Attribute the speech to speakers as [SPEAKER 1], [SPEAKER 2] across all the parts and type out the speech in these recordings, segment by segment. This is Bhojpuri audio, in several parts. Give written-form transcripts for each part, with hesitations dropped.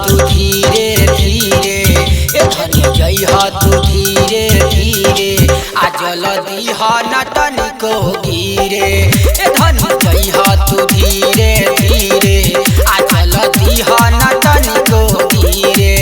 [SPEAKER 1] तू धीरे धीरे, ए धनी जइहा तू धीरे धीरे, आ जल्दी हा न तनिको गिरे। ए धनी जइहा तू धीरे धीरे, आ जल्दी हा न तनिको गिरे।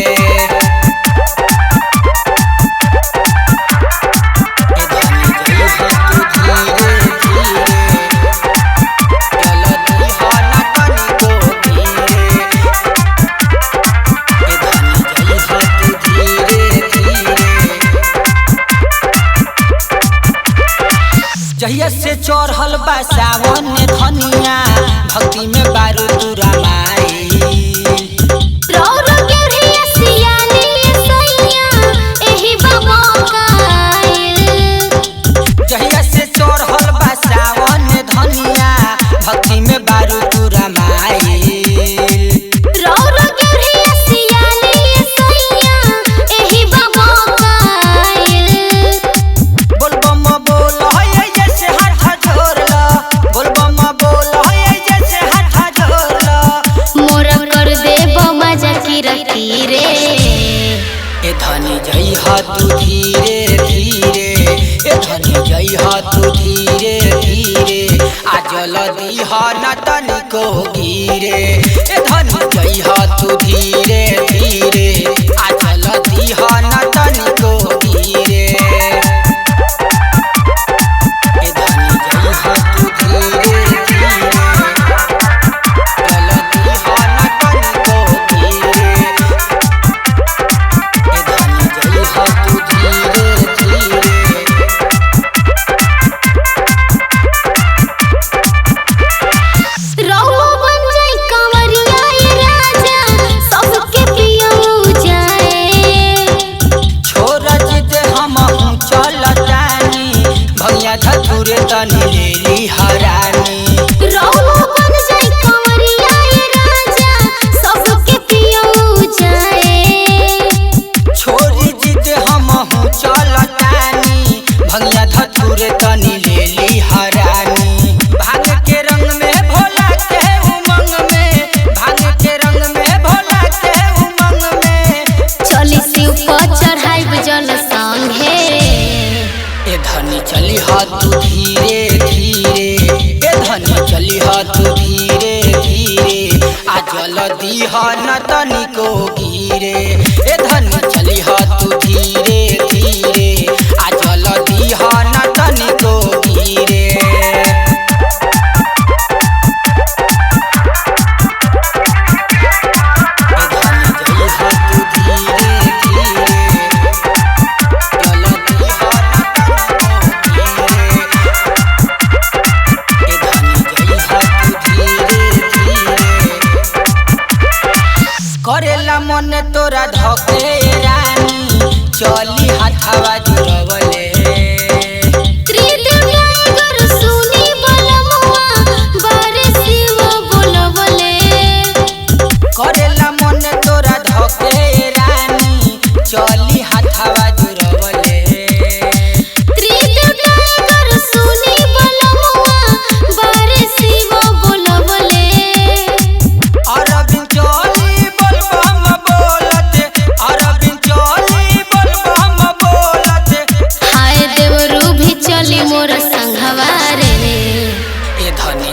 [SPEAKER 1] जहिया से चढ़ल बा सावन धनिया, भक्ति में बारू तू रमाई। जहिया से चढ़ल बा सावन धनिया, भक्ति में बारू तू रमाई। ए धनी जइहा तू धीरे धीरे, ए धनी जइहा तू धीरे धीरे, आ जल्दी हा न तनिको गिरे। ए धनी जइहा तू धीरे धीरे, आ जल्दी हा न तनिको गिरे। ए धनी जइहा तू धीरे धीरे, जल्दी हा न तनिको गिरे। धतूरे तनी लेली हरानी,
[SPEAKER 2] बन जाई कंवरिया ये राजा, सबके पियऊ जाए।
[SPEAKER 1] छोरी जिद हमहू चलतानी, भंगिया धतूरे तनी लेली हरानी। भांग के रंग में भोला के उमंग में, भांग के रंग में भोला के उमंग में,
[SPEAKER 2] चली शिव पर चढ़ाई जल संगे।
[SPEAKER 1] ए धनी चलिहा तू धीरे धीरे, ए धनी चलिहा तू धीरे धीरे, आ जल्दी हा न तनिको गिरे। ए धनी चलिहा तू धीरे धीरे, आ जल्दी हा न तनिको गिरे। करेला मन तोरा धके रानी, चली हाथवा जुड़वले। करेला मन तोरा धके रानी, चली हाथवा जुड़वले।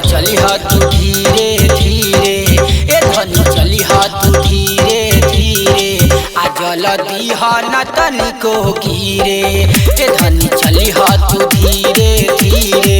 [SPEAKER 1] चलिहा तू धीरे धीरे, ए धनी चलिहा तू धीरे धीरे, आ जल्दी हा न तनिको गिरे। ए धनी चलिहा तू धीरे धीरे,